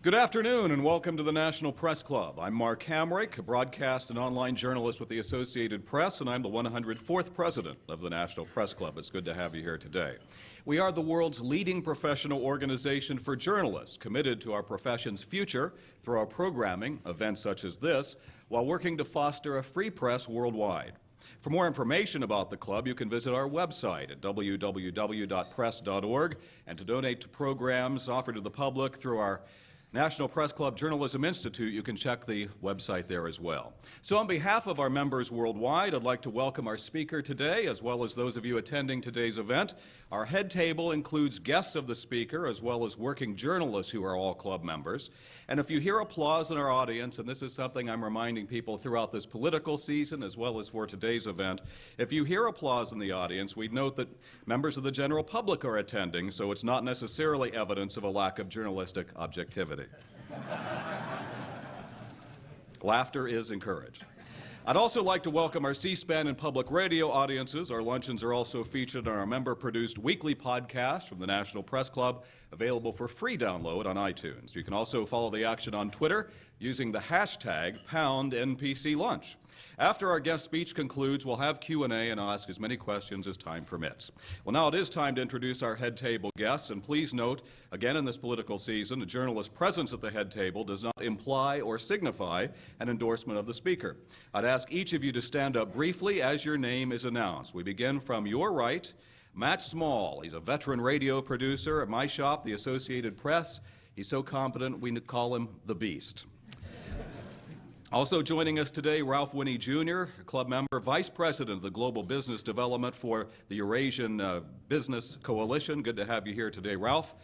Good afternoon and welcome to the National Press Club. I'm Mark Hamrick, a broadcast and online journalist with the Associated Press, and I'm the 104th president of the National Press Club. It's good to have you here today. We are the world's leading professional organization for journalists, committed to our profession's future through our programming, events such as this, while working to foster a free press worldwide. For more information about the club, you can visit our website at www.press.org, and to donate to programs offered to the public through our National Press Club Journalism Institute, you can check the website there as well. So on behalf of our members worldwide, I'd like to welcome our speaker today, as well as those of you attending today's event. Our head table includes guests of the speaker, as well as working journalists who are all club members. And if you hear applause in our audience, and this is something I'm reminding people throughout this political season, as well as for today's event, if you hear applause in the audience, we'd note that members of the general public are attending, so it's not necessarily evidence of a lack of journalistic objectivity. Laughter is encouraged. I'd also like to welcome our C-SPAN and public radio audiences. Our luncheons are also featured on our member-produced weekly podcast from the National Press Club, available for free download on iTunes. You can also follow the action on Twitter using the hashtag #NPCLunch. After our guest speech concludes, we'll have Q&A and ask as many questions as time permits. Well, now it is time to introduce our head table guests, and please note, again in this political season, a journalist's presence at the head table does not imply or signify an endorsement of the speaker. I'd ask each of you to stand up briefly as your name is announced. We begin from your right, Matt Small. He's a veteran radio producer at my shop, the Associated Press. He's so competent we call him the Beast. Also joining us today, Ralph Winnie Jr., club member, Vice President of the Global Business Development for the Eurasian Business Coalition. Good to have you here today, Ralph.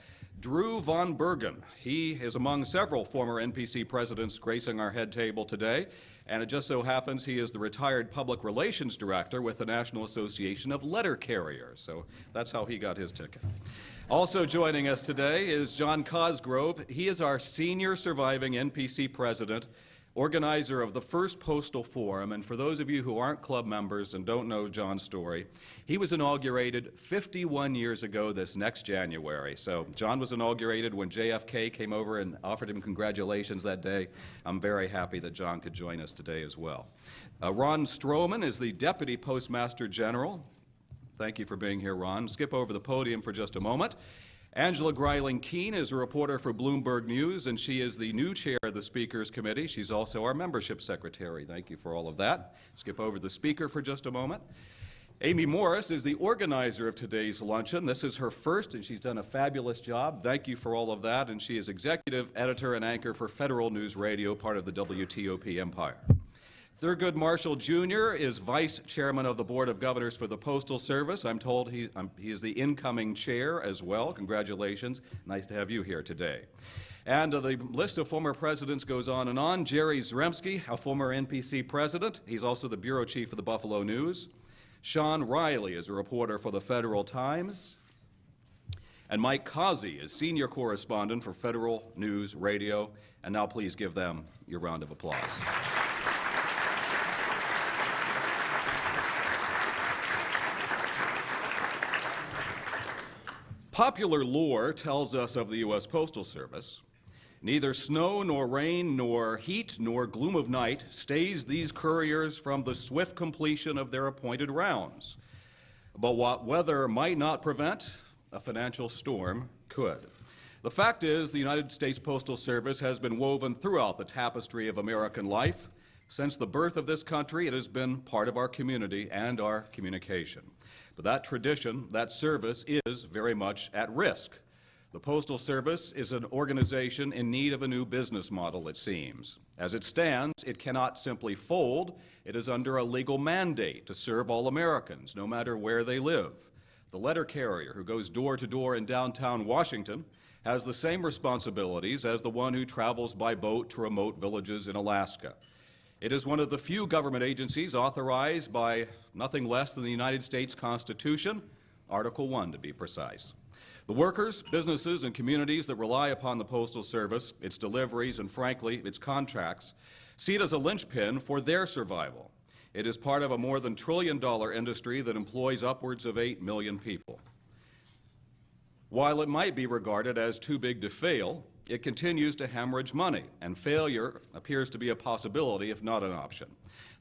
Drew Von Bergen. He is among several former NPC presidents gracing our head table today, and it just so happens he is the retired public relations director with the National Association of Letter Carriers, so that's how he got his ticket. Also joining us today is John Cosgrove. He is our senior surviving NPC president, organizer of the first Postal Forum, and for those of you who aren't club members and don't know John's story, he was inaugurated 51 years ago this next January. So John was inaugurated when JFK came over and offered him congratulations that day. I'm very happy that John could join us today as well. Ron Stroman is the Deputy Postmaster General. Thank you for being here, Ron. Skip over the podium for just a moment. Angela Greiling-Keene is a reporter for Bloomberg News, and she is the new chair of the Speakers Committee. She's also our membership secretary. Thank you for all of that. Skip over the speaker for just a moment. Amy Morris is the organizer of today's luncheon. This is her first, and she's done a fabulous job. Thank you for all of that. And she is executive editor and anchor for Federal News Radio, part of the WTOP empire. Thurgood Marshall Jr. is vice chairman of the Board of Governors for the Postal Service. I'm told he is the incoming chair as well. Congratulations. Nice to have you here today. And the list of former presidents goes on and on. Jerry Zremski, a former NPC president. He's also the bureau chief of the Buffalo News. Sean Riley is a reporter for the Federal Times. And Mike Causey is senior correspondent for Federal News Radio. And now please give them your round of applause. Popular lore tells us of the U.S. Postal Service, neither snow nor rain nor heat nor gloom of night stays these couriers from the swift completion of their appointed rounds. But what weather might not prevent, a financial storm could. The fact is, the United States Postal Service has been woven throughout the tapestry of American life. Since the birth of this country, it has been part of our community and our communication. But that tradition, that service, is very much at risk. The Postal Service is an organization in need of a new business model, it seems. As it stands, it cannot simply fold. It is under a legal mandate to serve all Americans, no matter where they live. The letter carrier who goes door to door in downtown Washington has the same responsibilities as the one who travels by boat to remote villages in Alaska. It is one of the few government agencies authorized by nothing less than the United States Constitution, Article 1 to be precise. The workers, businesses, and communities that rely upon the Postal Service, its deliveries, and frankly, its contracts, see it as a linchpin for their survival. It is part of a more than $1 trillion industry that employs upwards of 8 million people. While it might be regarded as too big to fail, it continues to hemorrhage money, and failure appears to be a possibility, if not an option.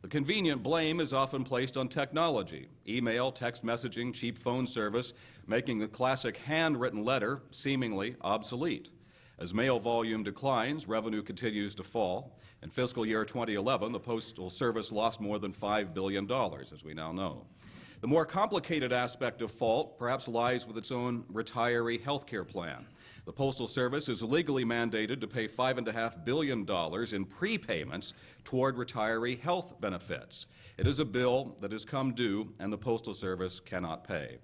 The convenient blame is often placed on technology, email, text messaging, cheap phone service, making the classic handwritten letter seemingly obsolete. As mail volume declines, revenue continues to fall. In fiscal year 2011, the Postal Service lost more than $5 billion, as we now know. The more complicated aspect of fault perhaps lies with its own retiree health care plan. The Postal Service is legally mandated to pay $5.5 billion in prepayments toward retiree health benefits. It is a bill that has come due, and the Postal Service cannot pay.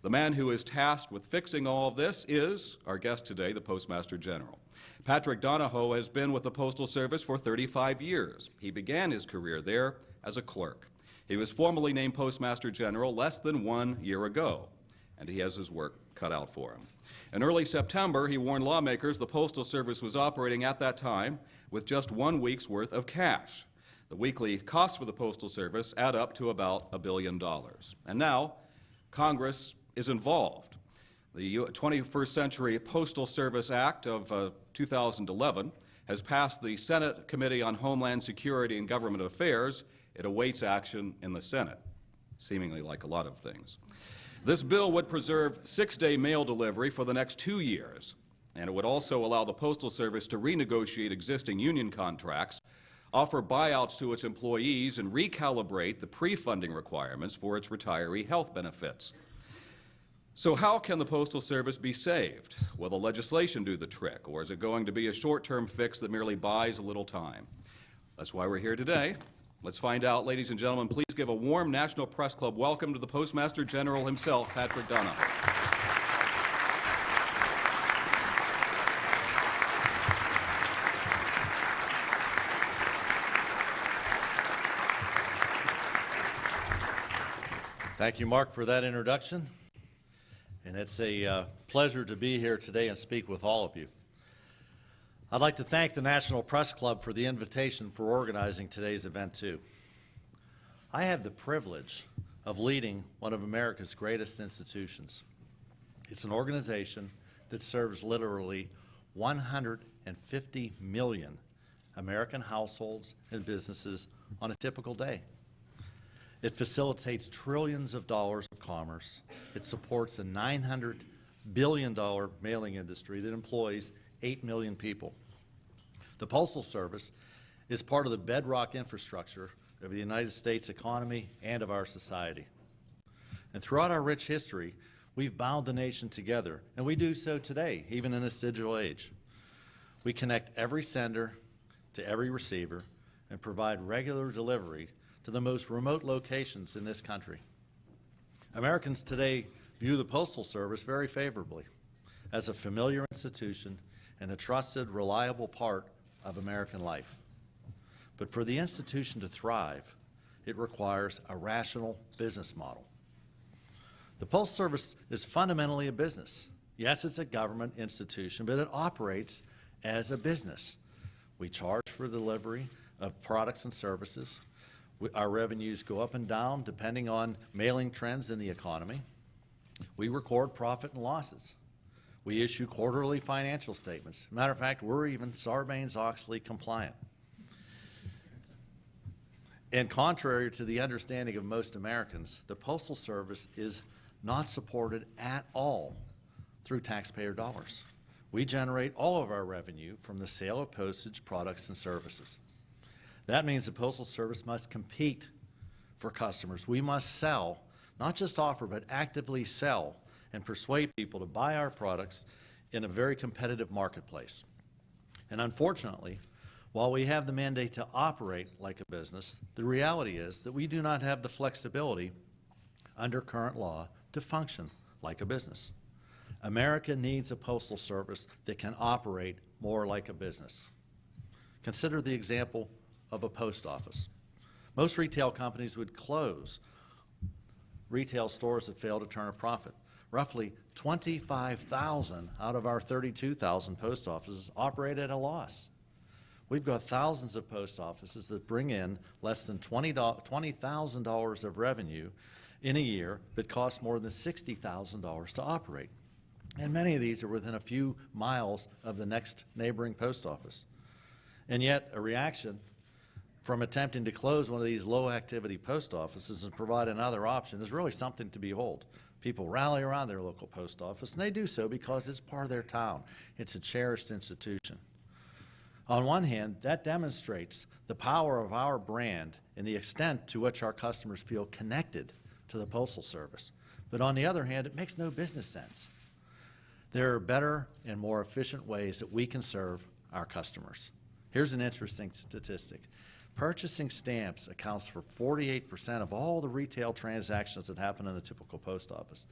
The man who is tasked with fixing all of this is our guest today, the Postmaster General. Patrick Donahoe has been with the Postal Service for 35 years. He began his career there as a clerk. He was formally named Postmaster General less than 1 year ago, and he has his work cut out for him. In early September, he warned lawmakers the Postal Service was operating at that time with just 1 week's worth of cash. The weekly costs for the Postal Service add up to about $1 billion. And now, Congress is involved. The 21st Century Postal Service Act of 2011 has passed the Senate Committee on Homeland Security and Government Affairs. It awaits action in the Senate, seemingly like a lot of things. This bill would preserve 6-day mail delivery for the next 2 years, and it would also allow the Postal Service to renegotiate existing union contracts, offer buyouts to its employees, and recalibrate the pre-funding requirements for its retiree health benefits. So how can the Postal Service be saved? Will the legislation do the trick, or is it going to be a short-term fix that merely buys a little time? That's why we're here today. Let's find out. Ladies and gentlemen, please give a warm National Press Club welcome to the Postmaster General himself, Patrick Donahoe. Thank you, Mark, for that introduction. And it's a pleasure to be here today and speak with all of you. I'd like to thank the National Press Club for the invitation for organizing today's event, too. I have the privilege of leading one of America's greatest institutions. It's an organization that serves literally 150 million American households and businesses on a typical day. It facilitates trillions of dollars of commerce. It supports a $900 billion mailing industry that employs 8 million people. The Postal Service is part of the bedrock infrastructure of the United States economy and of our society. And throughout our rich history, we've bound the nation together, and we do so today, even in this digital age. We connect every sender to every receiver and provide regular delivery to the most remote locations in this country. Americans today view the Postal Service very favorably as a familiar institution and a trusted, reliable part of American life. But for the institution to thrive, it requires a rational business model. The Postal Service is fundamentally a business. Yes, it's a government institution, but it operates as a business. We charge for delivery of products and services. Our revenues go up and down depending on mailing trends in the economy. We record profit and losses. We issue quarterly financial statements. Matter of fact, we're even Sarbanes-Oxley compliant. And contrary to the understanding of most Americans, the Postal Service is not supported at all through taxpayer dollars. We generate all of our revenue from the sale of postage, products, and services. That means the Postal Service must compete for customers. We must sell, not just offer, but actively sell and persuade people to buy our products in a very competitive marketplace. And unfortunately, while we have the mandate to operate like a business, the reality is that we do not have the flexibility under current law to function like a business. America needs a postal service that can operate more like a business. Consider the example of a post office. Most retail companies would close retail stores that fail to turn a profit. Roughly 25,000 out of our 32,000 post offices operate at a loss. We've got thousands of post offices that bring in less than $20,000 of revenue in a year that costs more than $60,000 to operate. And many of these are within a few miles of the next neighboring post office. And yet, a reaction from attempting to close one of these low-activity post offices and provide another option is really something to behold. People rally around their local post office, and they do so because it's part of their town. It's a cherished institution. On one hand, that demonstrates the power of our brand and the extent to which our customers feel connected to the Postal Service. But on the other hand, it makes no business sense. There are better and more efficient ways that we can serve our customers. Here's an interesting statistic. Purchasing stamps accounts for 48% of all the retail transactions that happen in a typical post office.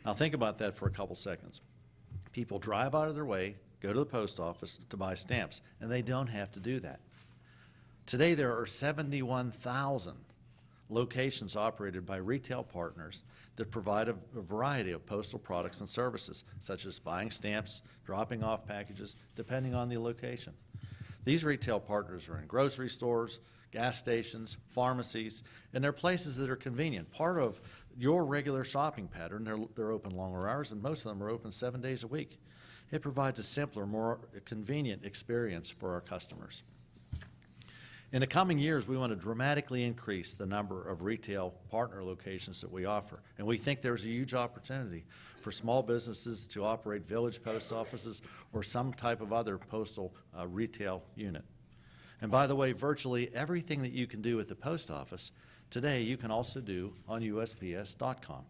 Now think about that for a couple seconds. People drive out of their way, go to the post office to buy stamps, and they don't have to do that. Today there are 71,000 locations operated by retail partners that provide a variety of postal products and services, such as buying stamps, dropping off packages, depending on the location. These retail partners are in grocery stores, gas stations, pharmacies, and they're places that are convenient. Part of your regular shopping pattern, they're open longer hours, and most of them are open 7 days a week. It provides a simpler, more convenient experience for our customers. In the coming years, we want to dramatically increase the number of retail partner locations that we offer, and we think there's a huge opportunity for small businesses to operate village post offices or some type of other postal retail unit. And by the way, virtually everything that you can do at the post office today, you can also do on USPS.com.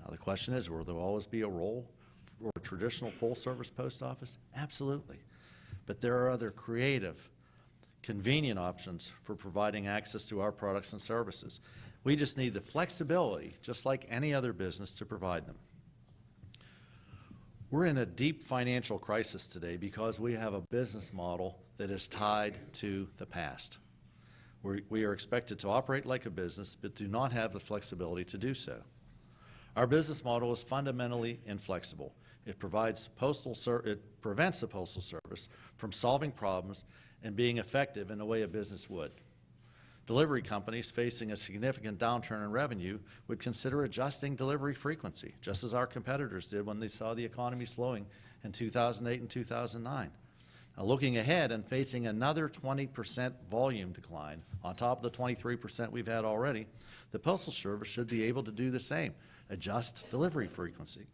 Now the question is, will there always be a role for a traditional full-service post office? Absolutely. But there are other creative, convenient options for providing access to our products and services. We just need the flexibility, just like any other business, to provide them. We're in a deep financial crisis today because we have a business model that is tied to the past. We are expected to operate like a business, but do not have the flexibility to do so. Our business model is fundamentally inflexible. It prevents the Postal Service from solving problems and being effective in the way a business would. Delivery companies facing a significant downturn in revenue would consider adjusting delivery frequency, just as our competitors did when they saw the economy slowing in 2008 and 2009. Now, looking ahead and facing another 20% volume decline on top of the 23% we've had already, the Postal Service should be able to do the same, adjust delivery frequency.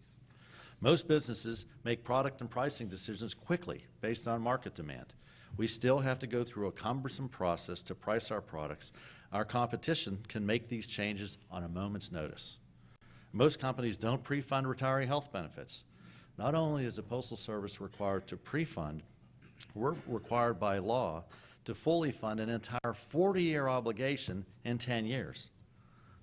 Most businesses make product and pricing decisions quickly based on market demand. We still have to go through a cumbersome process to price our products. Our competition can make these changes on a moment's notice. Most companies don't pre-fund retiree health benefits. Not only is the Postal Service required to pre-fund, we're required by law to fully fund an entire 40-year obligation in 10 years.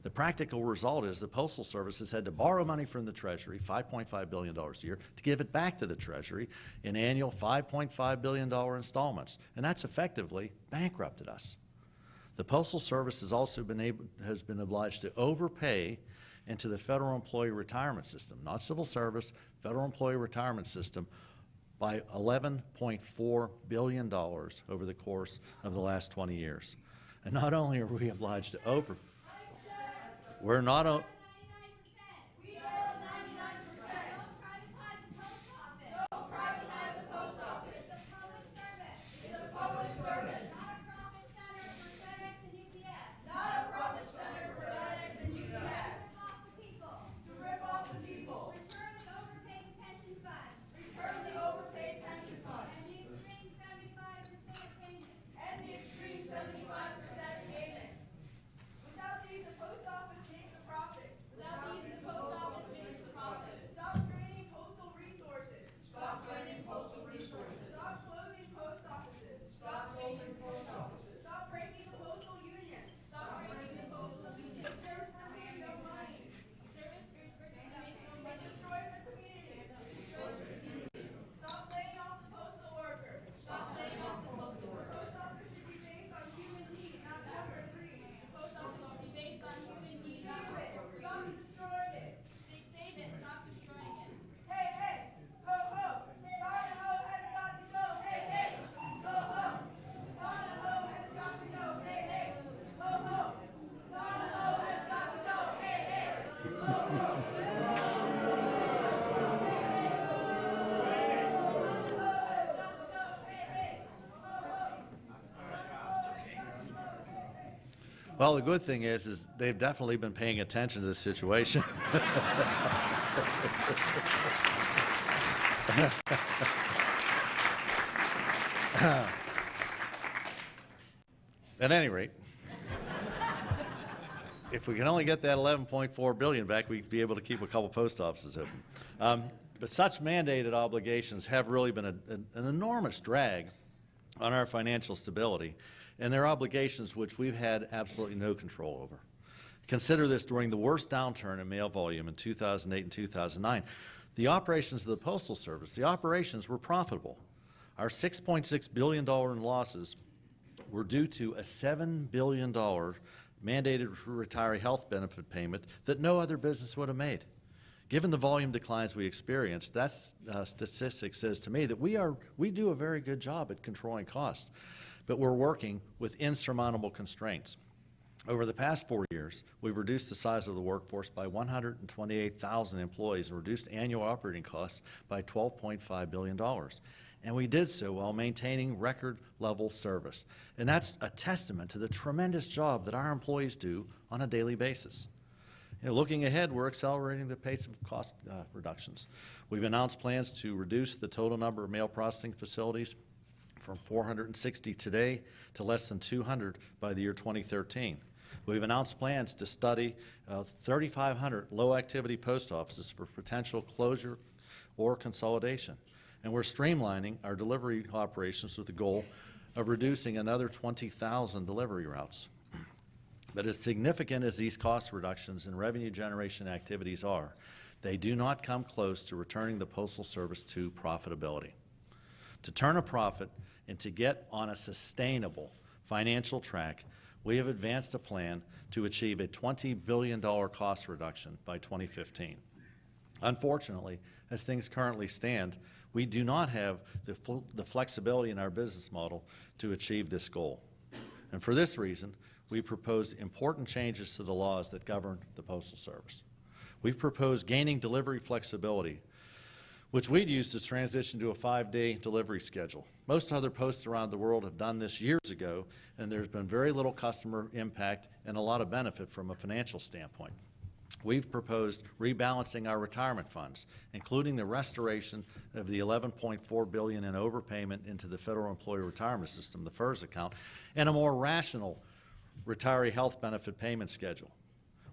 The practical result is the Postal Service has had to borrow money from the Treasury, $5.5 billion a year, to give it back to the Treasury in annual $5.5 billion installments, and that's effectively bankrupted us. The Postal Service has also has been obliged to overpay into the Federal Employee Retirement System, not civil service, Federal Employee Retirement System, by $11.4 billion over the course of the last 20 years. And not only are we obliged to we're not a, Well, the good thing is they've definitely been paying attention to this situation. At any rate, if we can only get that $11.4 billion back, we'd be able to keep a couple post offices open. But such mandated obligations have really been an enormous drag on our financial stability, and they're obligations which we've had absolutely no control over. Consider this: during the worst downturn in mail volume in 2008 and 2009, the operations of the Postal Service, the operations were profitable. Our $6.6 billion in losses were due to a $7 billion mandated retiree health benefit payment that no other business would have made. Given the volume declines we experienced, that statistic says to me that we do a very good job at controlling costs, but we're working with insurmountable constraints. Over the past 4 years, we've reduced the size of the workforce by 128,000 employees and reduced annual operating costs by $12.5 billion. And we did so while maintaining record-level service. And that's a testament to the tremendous job that our employees do on a daily basis. Looking ahead, we're accelerating the pace of cost reductions. We've announced plans to reduce the total number of mail processing facilities from 460 today to less than 200 by the year 2013. We've announced plans to study 3,500 low-activity post offices for potential closure or consolidation. And we're streamlining our delivery operations with the goal of reducing another 20,000 delivery routes. But as significant as these cost reductions and revenue generation activities are, they do not come close to returning the Postal Service to profitability. To turn a profit and to get on a sustainable financial track, we have advanced a plan to achieve a $20 billion cost reduction by 2015. Unfortunately, as things currently stand, we do not have the flexibility in our business model to achieve this goal. And for this reason, we propose important changes to the laws that govern the Postal Service. We've proposed gaining delivery flexibility, which we'd use to transition to a 5-day delivery schedule. Most other posts around the world have done this years ago, and there's been very little customer impact and a lot of benefit from a financial standpoint. We've proposed rebalancing our retirement funds, including the restoration of the $11.4 billion in overpayment into the Federal Employee Retirement System, the FERS account, and a more rational retiree health benefit payment schedule.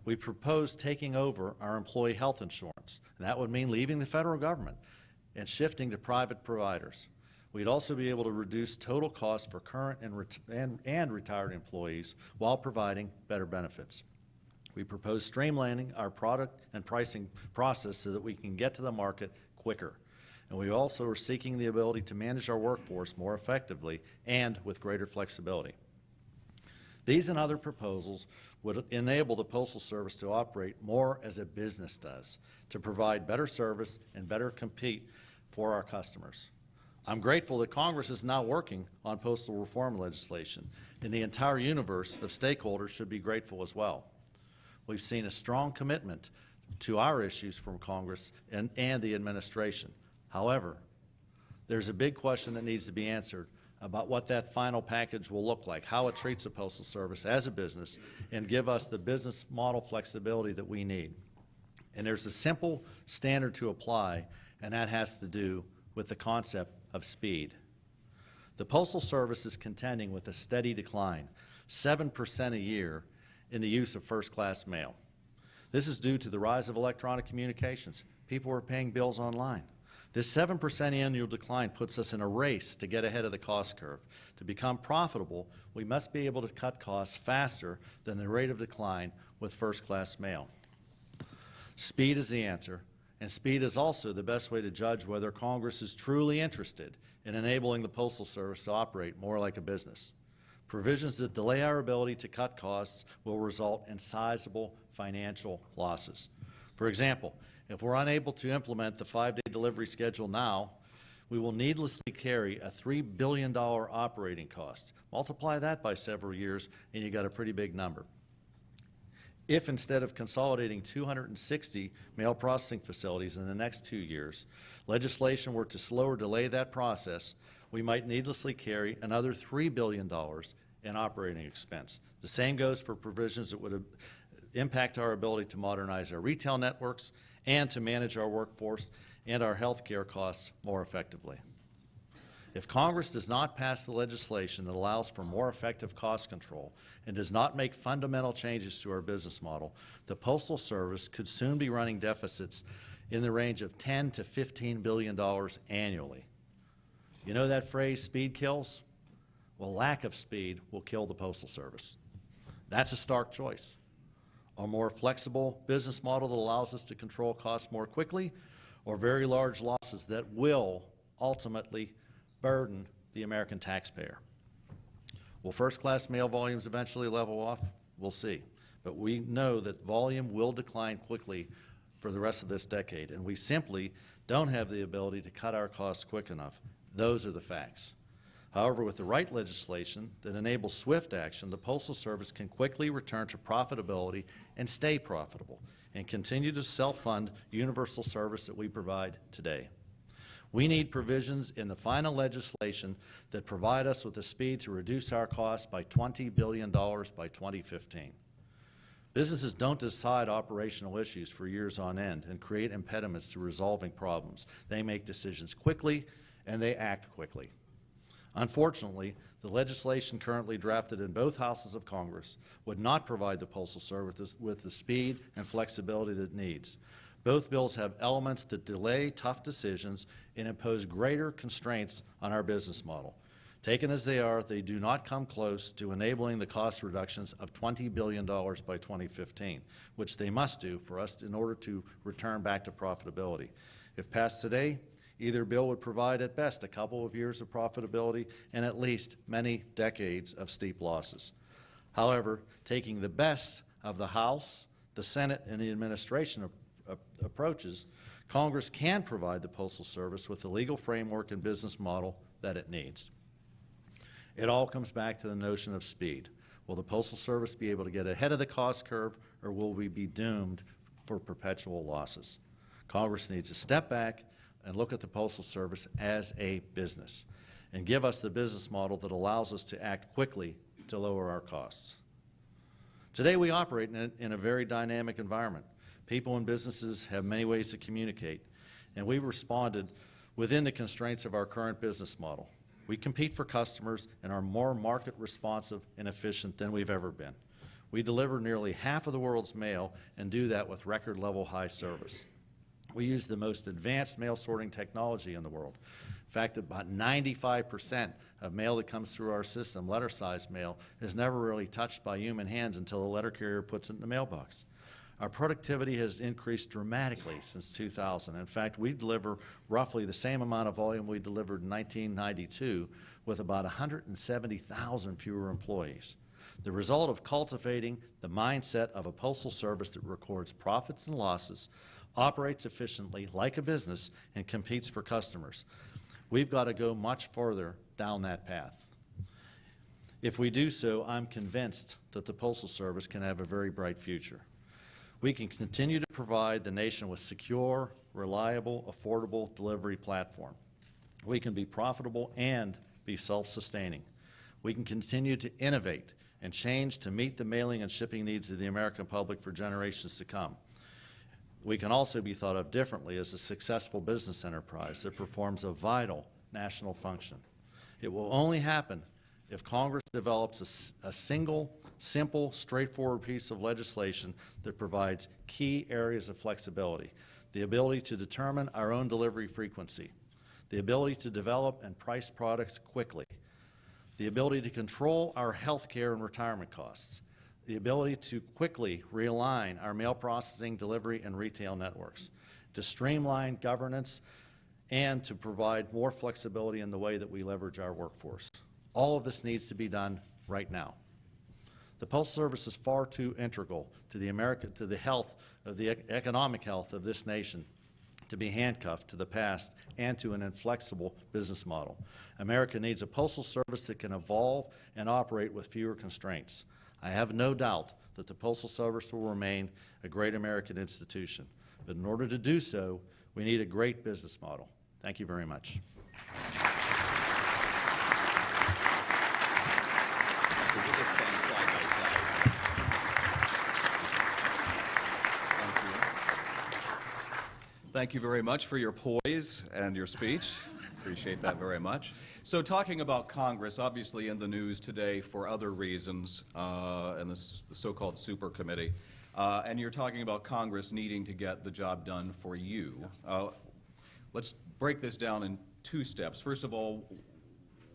We proposed taking over our employee health insurance, and that would mean leaving the federal government and shifting to private providers. We'd also be able to reduce total costs for current and retired employees while providing better benefits. We propose streamlining our product and pricing process so that we can get to the market quicker. And we also are seeking the ability to manage our workforce more effectively and with greater flexibility. These and other proposals would enable the Postal Service to operate more as a business does, to provide better service and better compete for our customers. I'm grateful that Congress is now working on postal reform legislation, and the entire universe of stakeholders should be grateful as well. We've seen a strong commitment to our issues from Congress and the administration. However, there's a big question that needs to be answered about what that final package will look like, how it treats the Postal Service as a business, and give us the business model flexibility that we need. And there's a simple standard to apply, and that has to do with the concept of speed. The Postal Service is contending with a steady decline, 7% a year, in the use of first-class mail. This is due to the rise of electronic communications. People are paying bills online. This 7% annual decline puts us in a race to get ahead of the cost curve. To become profitable, we must be able to cut costs faster than the rate of decline with first-class mail. Speed is the answer, and speed is also the best way to judge whether Congress is truly interested in enabling the Postal Service to operate more like a business. Provisions that delay our ability to cut costs will result in sizable financial losses. For example, if we're unable to implement the 5-day delivery schedule now, we will needlessly carry a $3 billion operating cost. Multiply that by several years, and you got a pretty big number. If instead of consolidating 260 mail processing facilities in the next 2 years, legislation were to slow or delay that process, we might needlessly carry another $3 billion and operating expense. The same goes for provisions that would impact our ability to modernize our retail networks and to manage our workforce and our health care costs more effectively. If Congress does not pass the legislation that allows for more effective cost control and does not make fundamental changes to our business model, the Postal Service could soon be running deficits in the range of $10 to $15 billion annually. You know that phrase, speed kills? Well, lack of speed will kill the Postal Service. That's a stark choice. A more flexible business model that allows us to control costs more quickly, or very large losses that will ultimately burden the American taxpayer. Will first-class mail volumes eventually level off? We'll see. But we know that volume will decline quickly for the rest of this decade, and we simply don't have the ability to cut our costs quick enough. Those are the facts. However, with the right legislation that enables swift action, the Postal Service can quickly return to profitability and stay profitable and continue to self-fund universal service that we provide today. We need provisions in the final legislation that provide us with the speed to reduce our costs by $20 billion by 2015. Businesses don't decide operational issues for years on end and create impediments to resolving problems. They make decisions quickly and they act quickly. Unfortunately, the legislation currently drafted in both houses of Congress would not provide the Postal Service with the speed and flexibility that it needs. Both bills have elements that delay tough decisions and impose greater constraints on our business model. Taken as they are, they do not come close to enabling the cost reductions of $20 billion by 2015, which they must do for us in order to return back to profitability. If passed today, either bill would provide at best a couple of years of profitability and at least many decades of steep losses. However, taking the best of the House, the Senate, and the administration approaches, Congress can provide the Postal Service with the legal framework and business model that it needs. It all comes back to the notion of speed. Will the Postal Service be able to get ahead of the cost curve, or will we be doomed for perpetual losses? Congress needs to step back and look at the Postal Service as a business and give us the business model that allows us to act quickly to lower our costs. Today we operate in a very dynamic environment. People and businesses have many ways to communicate, and we've responded within the constraints of our current business model. We compete for customers and are more market responsive and efficient than we've ever been. We deliver nearly half of the world's mail and do that with record level high service. We use the most advanced mail sorting technology in the world. In fact, about 95% of mail that comes through our system, letter-sized mail, is never really touched by human hands until the letter carrier puts it in the mailbox. Our productivity has increased dramatically since 2000. In fact, we deliver roughly the same amount of volume we delivered in 1992 with about 170,000 fewer employees. The result of cultivating the mindset of a Postal Service that records profits and losses, operates efficiently like a business, and competes for customers. We've got to go much further down that path. If we do so, I'm convinced that the Postal Service can have a very bright future. We can continue to provide the nation with secure, reliable, affordable delivery platform. We can be profitable and be self-sustaining. We can continue to innovate and change to meet the mailing and shipping needs of the American public for generations to come. We can also be thought of differently as a successful business enterprise that performs a vital national function. It will only happen if Congress develops a single, simple, straightforward piece of legislation that provides key areas of flexibility, the ability to determine our own delivery frequency, the ability to develop and price products quickly, the ability to control our health care and retirement costs, the ability to quickly realign our mail processing, delivery, and retail networks, to streamline governance, and to provide more flexibility in the way that we leverage our workforce. All of this needs to be done right now. The Postal Service is far too integral to the health of the economic health of this nation to be handcuffed to the past and to an inflexible business model. America needs a Postal Service that can evolve and operate with fewer constraints. I have no doubt that the Postal Service will remain a great American institution. But in order to do so, we need a great business model. Thank you very much. So we'll just stand side by side. Thank you. Thank you very much for your poise and your speech. Appreciate that very much. So talking about Congress, obviously in the news today for other reasons, and the so-called super committee, and you're talking about Congress needing to get the job done for you. Let's break this down in two steps. First of all,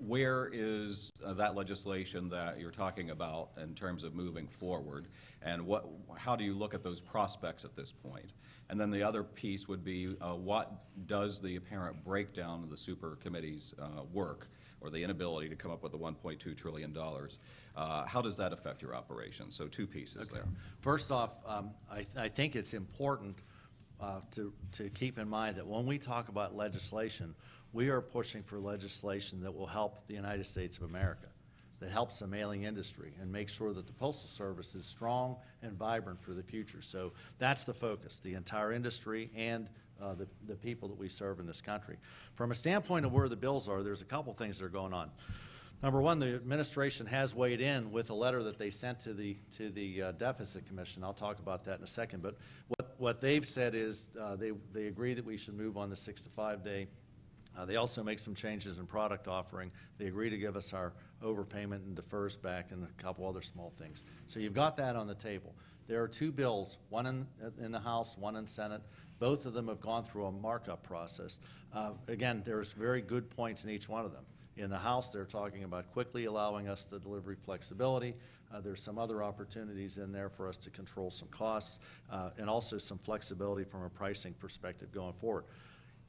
where is that legislation that you're talking about in terms of moving forward, and how do you look at those prospects at this point? And then the other piece would be what does the apparent breakdown of the super committee's work, or the inability to come up with the $1.2 trillion, how does that affect your operation? So two pieces there. First off, I think it's important to keep in mind that when we talk about legislation, we are pushing for legislation that will help the United States of America, that helps the mailing industry and make sure that the Postal Service is strong and vibrant for the future. So that's the focus, the entire industry and the people that we serve in this country. From a standpoint of where the bills are, there's a couple things that are going on. Number one, the administration has weighed in with a letter that they sent to the Deficit Commission. I'll talk about that in a second. But what they've said is they agree that we should move on the 6 to 5 day. They also make some changes in product offering. They agree to give us our overpayment and defers back and a couple other small things. So you've got that on the table. There are two bills, one in the House, one in Senate. Both of them have gone through a markup process. Again, there's very good points in each one of them. In the House, they're talking about quickly allowing us the delivery flexibility. There's some other opportunities in there for us to control some costs, and also some flexibility from a pricing perspective going forward.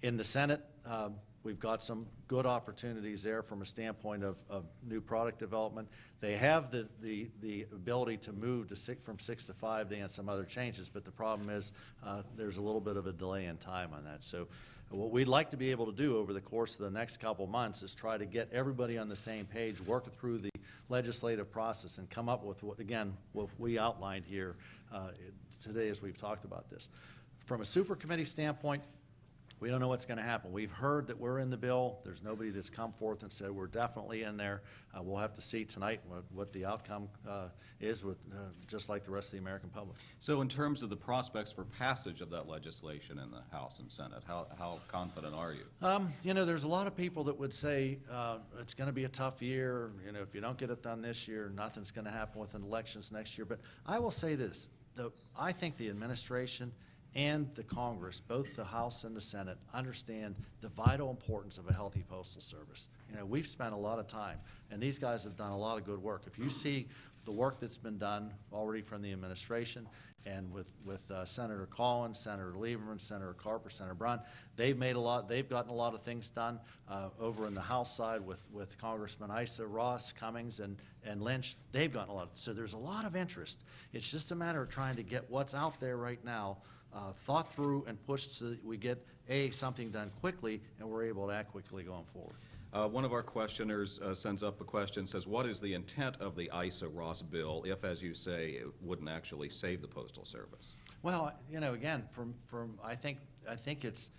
In the Senate, we've got some good opportunities there from a standpoint of new product development. They have the ability to move from 6 to 5 day and some other changes, but the problem is there's a little bit of a delay in time on that. So what we'd like to be able to do over the course of the next couple months is try to get everybody on the same page, work through the legislative process, and come up with what we outlined here today as we've talked about this. From a super committee standpoint, we don't know what's going to happen. We've heard that we're in the bill. There's nobody that's come forth and said we're definitely in there. We'll have to see tonight what the outcome is, just like the rest of the American public. So in terms of the prospects for passage of that legislation in the House and Senate, how confident are you? You know, there's a lot of people that would say it's going to be a tough year. You know, if you don't get it done this year, nothing's going to happen with elections next year. But I will say this, I think the administration and the Congress, both the House and the Senate, understand the vital importance of a healthy Postal Service. You know, we've spent a lot of time, and these guys have done a lot of good work. If you see the work that's been done already from the administration, and with Senator Collins, Senator Lieberman, Senator Carper, Senator Brown, they've gotten a lot of things done over in the House side with Congressman Issa, Ross, Cummings, and Lynch. They've gotten a lot. So there's a lot of interest. It's just a matter of trying to get what's out there right now thought through and pushed so that we get something done quickly and we're able to act quickly going forward. One of our questioners sends up a question, says, what is the intent of the Issa-Ross bill if, as you say, it wouldn't actually save the Postal Service? Well, you know, again, I think it's,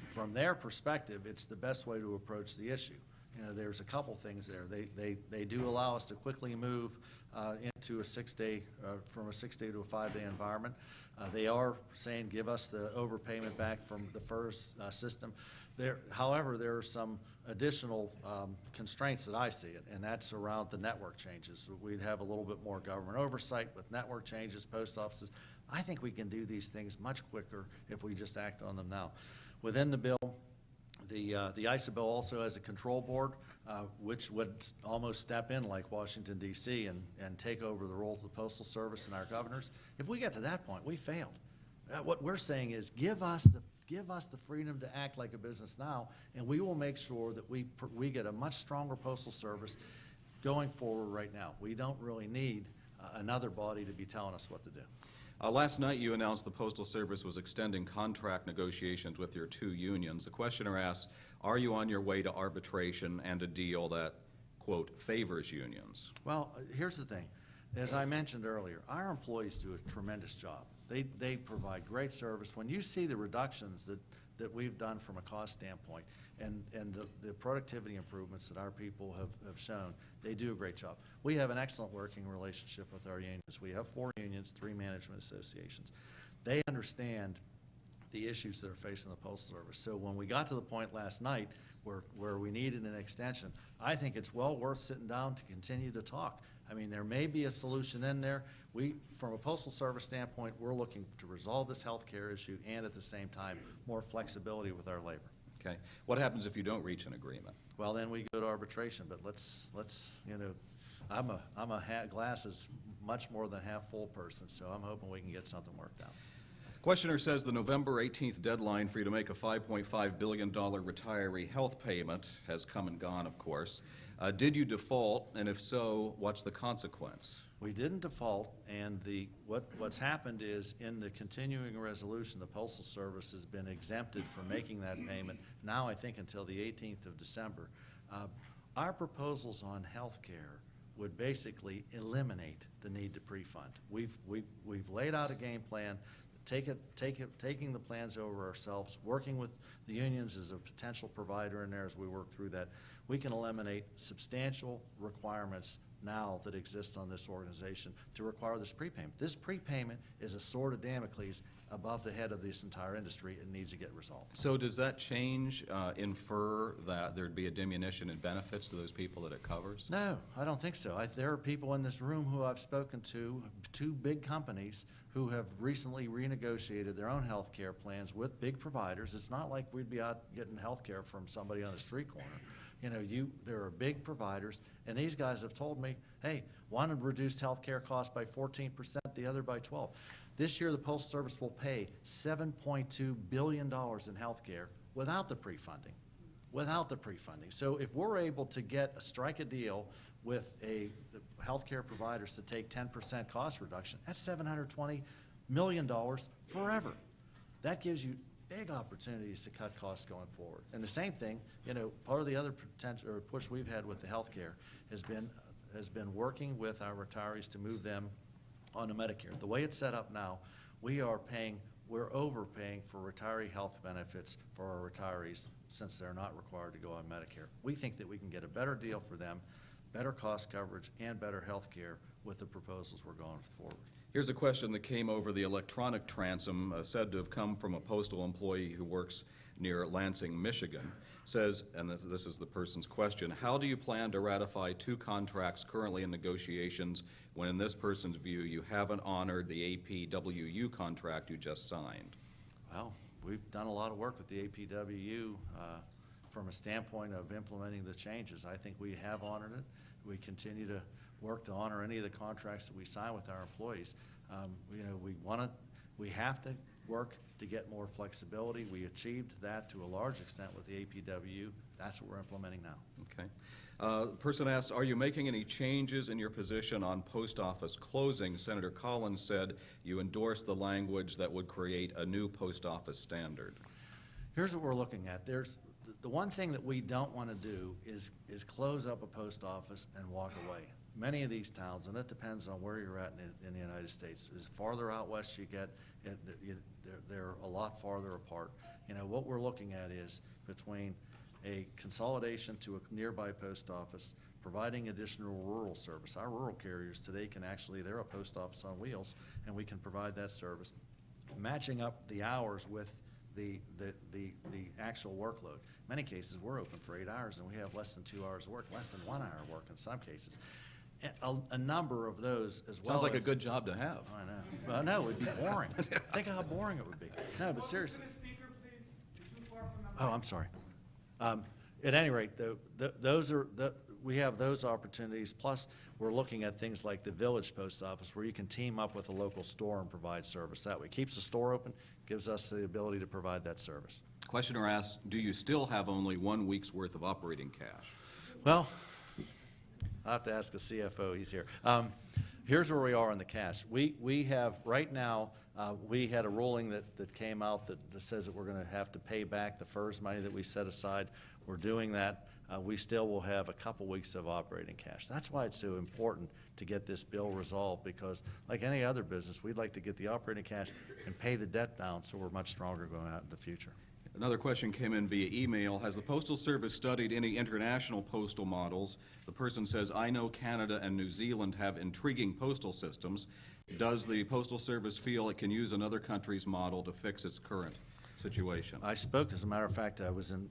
from their perspective, it's the best way to approach the issue. You know, there's a couple things there. They do allow us to quickly move into a 6 day, from a 6 day to a 5 day environment. They are saying give us the overpayment back from the FERS system. However, there are some additional constraints that I see it, and that's around the network changes. We'd have a little bit more government oversight with network changes, post offices. I think we can do these things much quicker if we just act on them now. Within the bill, the ISA bill also has a control board, which would almost step in like Washington, D.C. and take over the role of the Postal Service and our governors. If we get to that point, we failed. What we're saying is give us the freedom to act like a business now, and we will make sure that we get a much stronger Postal Service going forward right now. We don't really need another body to be telling us what to do. Last night you announced the Postal Service was extending contract negotiations with your two unions. The questioner asks, are you on your way to arbitration and a deal that, quote, favors unions? Well, here's the thing. As I mentioned earlier, our employees do a tremendous job. They provide great service. When you see the reductions that we've done from a cost standpoint and the productivity improvements that our people have shown, They do a great job. We have an excellent working relationship with our unions. We have 4 unions, 3 management associations. They understand the issues that are facing the Postal Service. So when we got to the point last night where we needed an extension, I think it's well worth sitting down to continue to talk. I mean, there may be a solution in there. From a Postal Service standpoint, we're looking to resolve this health care issue and at the same time, more flexibility with our labor. Okay. What happens if you don't reach an agreement? Well, then we go to arbitration, but let's I'm a glass is much more than half full person, so I'm hoping we can get something worked out. Questioner says the November 18th deadline for you to make a $5.5 billion retiree health payment has come and gone, of course. Did you default, and if so, what's the consequence? We didn't default, and what's happened is in the continuing resolution, the Postal Service has been exempted from making that payment now, I think, until the 18th of December. Our proposals on health care would basically eliminate the need to pre-fund. We've laid out a game plan, taking the plans over ourselves, working with the unions as a potential provider in there as we work through that. We can eliminate substantial requirements now that exist on this organization to require this prepayment. This prepayment is a sword of Damocles above the head of this entire industry and needs to get resolved. So does that change infer that there'd be a diminution in benefits to those people that it covers? No, I don't think so. There are people in this room who I've spoken to, 2 big companies who have recently renegotiated their own health care plans with big providers. It's not like we'd be out getting health care from somebody on the street corner. There are big providers, and these guys have told me, hey, one reduced health care costs by 14%, the other by 12%. This year, the Postal Service will pay $7.2 billion in health care without the pre-funding. So if we're able to strike a deal with the healthcare providers to take 10% cost reduction, that's $720 million forever. That gives you big opportunities to cut costs going forward. And the same thing, part of the other potential or push we've had with the healthcare has been working with our retirees to move them onto Medicare. The way it's set up now, we're overpaying for retiree health benefits for our retirees since they're not required to go on Medicare. We think that we can get a better deal for them, better cost coverage, and better health care with the proposals we're going forward. Here's a question that came over the electronic transom, said to have come from a postal employee who works near Lansing, Michigan. Says, and this is the person's question, how do you plan to ratify 2 contracts currently in negotiations when, in this person's view, you haven't honored the APWU contract you just signed? Well, we've done a lot of work with the APWU from a standpoint of implementing the changes. I think we have honored it. We continue to work to honor any of the contracts that we sign with our employees. We have to work to get more flexibility. We achieved that to a large extent with the APWU. That's what we're implementing now. Okay. The person asks, are you making any changes in your position on post office closing? Senator Collins said you endorsed the language that would create a new post office standard. Here's what we're looking at. The one thing that we don't want to do is close up a post office and walk away. Many of these towns, and it depends on where you're at in the United States, as farther out west you get, they're a lot farther apart. What we're looking at is between a consolidation to a nearby post office, providing additional rural service. Our rural carriers today they're a post office on wheels, and we can provide that service, matching up the hours with the actual workload. In many cases, we're open for 8 hours, and we have less than 2 hours of work, less than 1 hour of work in some cases. A number of those as well. Sounds like a good job to have. I know. Well, no, it would be boring. Think of how boring it would be. No, but seriously. Oh, I'm sorry. At any rate, we have those opportunities. Plus, we're looking at things like the village post office, where you can team up with a local store and provide service. That way, keeps the store open, gives us the ability to provide that service. Questioner asks, do you still have only 1 week's worth of operating cash? Well, I'll have to ask the CFO. He's here. Here's where we are on the cash. We have, right now, we had a ruling that came out that says that we're going to have to pay back the FERS money that we set aside. We're doing that. We still will have a couple weeks of operating cash. That's why it's so important to get this bill resolved, because like any other business, we'd like to get the operating cash and pay the debt down so we're much stronger going out in the future. Another question came in via email. Has the Postal Service studied any international postal models? The person says, I know Canada and New Zealand have intriguing postal systems. Does the Postal Service feel it can use another country's model to fix its current situation? I spoke, as a matter of fact, I was in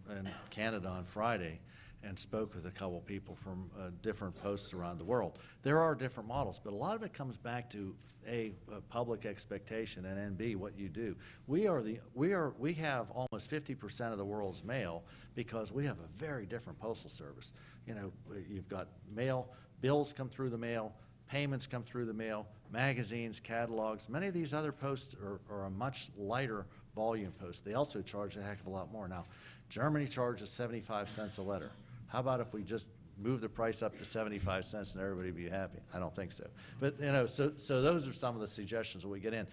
Canada on Friday and spoke with a couple people from different posts around the world. There are different models, but a lot of it comes back to a public expectation, and then B, what you do. We have almost 50% of the world's mail because we have a very different postal service. You know, you've got mail, bills come through the mail, payments come through the mail, magazines, catalogs. Many of these other posts are a much lighter volume post. They also charge a heck of a lot more. Now, Germany charges 75 cents a letter. How about if we just move the price up to 75 cents and everybody be happy? I don't think so. But, you know, so those are some of the suggestions that we get in.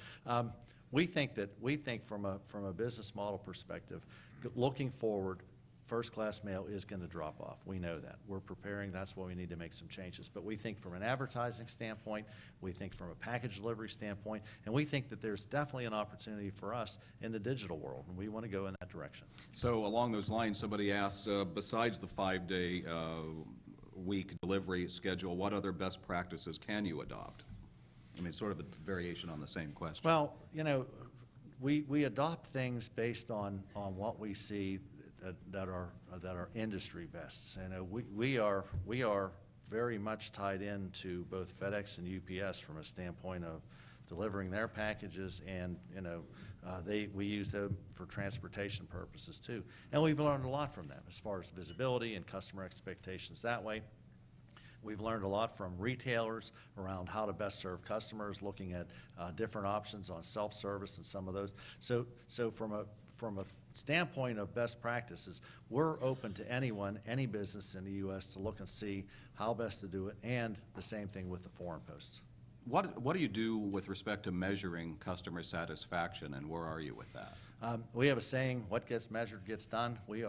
We think from a business model perspective, looking forward, first-class mail is going to drop off. We know that. We're preparing. That's why we need to make some changes. But we think from an advertising standpoint, we think from a package delivery standpoint, and we think that there's definitely an opportunity for us in the digital world, and we want to go in that direction. So along those lines, somebody asks, besides the 5-day week delivery schedule, what other best practices can you adopt? I mean, sort of a variation on the same question. Well, you know, we adopt things based on what we see that are industry bests. And we are very much tied into both FedEx and UPS from a standpoint of delivering their packages, and you know we use them for transportation purposes too. And we've learned a lot from them as far as visibility and customer expectations that way. We've learned a lot from retailers around how to best serve customers, looking at different options on self-service and some of those. So from a standpoint of best practices, we're open to anyone, any business in the U.S. to look and see how best to do it, and the same thing with the foreign posts. What do you do with respect to measuring customer satisfaction, and where are you with that? We have a saying, what gets measured gets done. We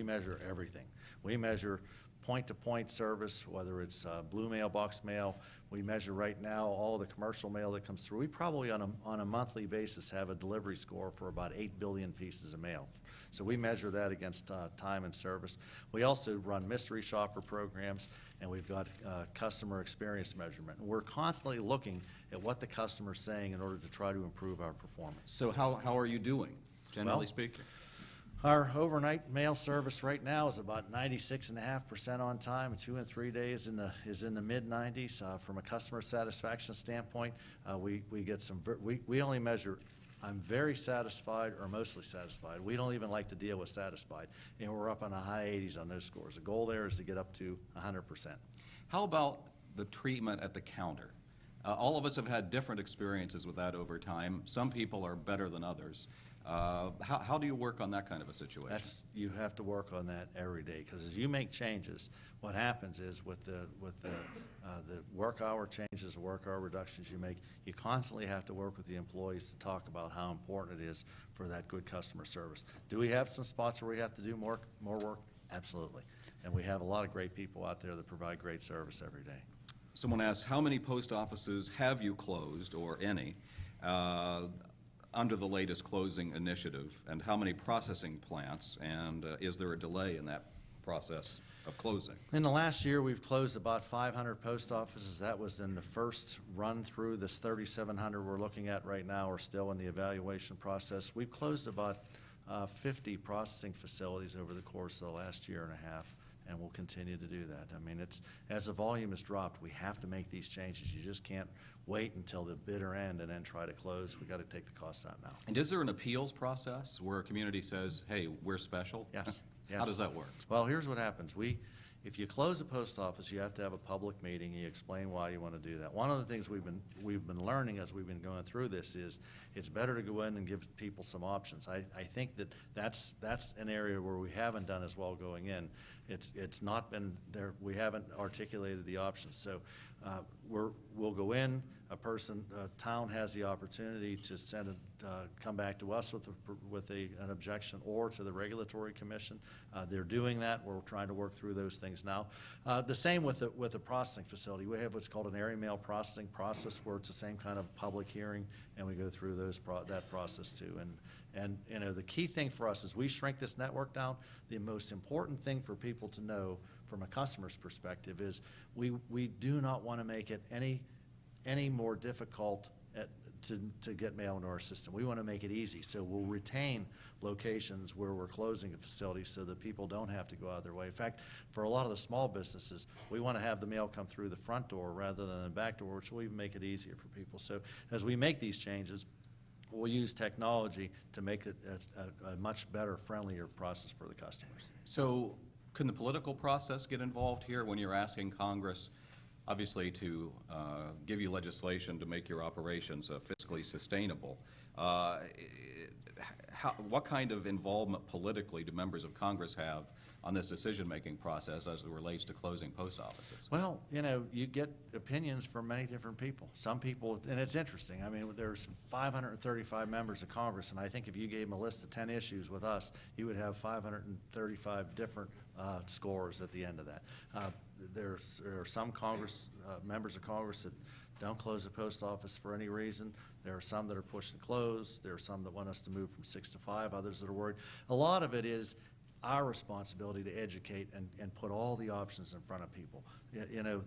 measure everything. We measure point-to-point service, whether it's blue mailbox mail. We measure right now all the commercial mail that comes through. We probably on a monthly basis have a delivery score for about 8 billion pieces of mail. So we measure that against time and service. We also run mystery shopper programs, and we've got customer experience measurement. And we're constantly looking at what the customer's saying in order to try to improve our performance. So how are you doing, generally speaking? Our overnight mail service right now is about 96.5% on time. 2 and 3 days is in the mid-90s. From a customer satisfaction standpoint, we get some. We only measure, I'm very satisfied or mostly satisfied. We don't even like to deal with satisfied, and we're up on the high 80s on those scores. The goal there is to get up to 100%. How about the treatment at the counter? All of us have had different experiences with that over time. Some people are better than others. How do you work on that kind of a situation? You have to work on that every day, because as you make changes, what happens is with the work hour changes, work hour reductions you make, you constantly have to work with the employees to talk about how important it is for that good customer service. Do we have some spots where we have to do more work? Absolutely. And we have a lot of great people out there that provide great service every day. Someone asks, how many post offices have you closed, or any, under the latest closing initiative, and how many processing plants, and is there a delay in that process of closing? In the last year, we've closed about 500 post offices. That was in the first run through. This 3,700 we're looking at right now are still in the evaluation process. We've closed about 50 processing facilities over the course of the last year and a half, and we'll continue to do that. I mean, as the volume has dropped, we have to make these changes. You just can't wait until the bitter end and then try to close. We've got to take the costs out now. And is there an appeals process where a community says, hey, we're special? Yes. How does that work? Well, here's what happens. If you close a post office, you have to have a public meeting, and you explain why you want to do that. One of the things we've been learning as we've been going through this is it's better to go in and give people some options. I think that's an area where we haven't done as well going in. It's not been there. We haven't articulated the options. So we'll go in. town has the opportunity to come back to us with an objection or to the regulatory commission. They're doing that. We're trying to work through those things now. The same with the processing facility. We have what's called an area mail processing process where it's the same kind of public hearing, and we go through that process too. And you know, the key thing for us is we shrink this network down. The most important thing for people to know from a customer's perspective is we do not want to make it any more difficult to get mail into our system. We want to make it easy, so we'll retain locations where we're closing a facility so that people don't have to go out of their way. In fact, for a lot of the small businesses, we want to have the mail come through the front door rather than the back door, which will even make it easier for people. So as we make these changes, we'll use technology to make it a much better, friendlier process for the customers. So can the political process get involved here when you're asking Congress, obviously, to give you legislation to make your operations fiscally sustainable? What kind of involvement politically do members of Congress have on this decision-making process as it relates to closing post offices? Well, you know, you get opinions from many different people. Some people, and it's interesting, I mean, there's 535 members of Congress, and I think if you gave them a list of 10 issues with us, you would have 535 different scores at the end of that. There are some members of Congress that don't close the post office for any reason. There are some that are pushing to close. There are some that want us to move from 6 to 5, others that are worried. A lot of it is our responsibility to educate and put all the options in front of people. You know,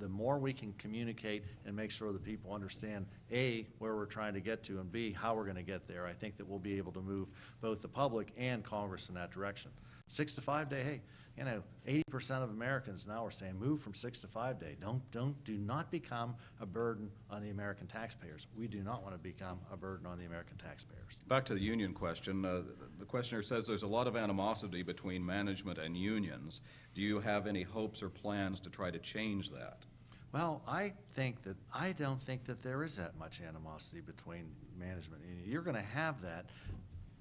the more we can communicate and make sure that people understand, A, where we're trying to get to, and B, how we're going to get there, I think that we'll be able to move both the public and Congress in that direction. 6 to 5 day, hey, you know, 80% of Americans now are saying move from 6 to 5 day. Do not become a burden on the American taxpayers. We do not want to become a burden on the American taxpayers. Back to the union question. The questioner says there's a lot of animosity between management and unions. Do you have any hopes or plans to try to change that? Well, I don't think that there is that much animosity between management and union. You're going to have that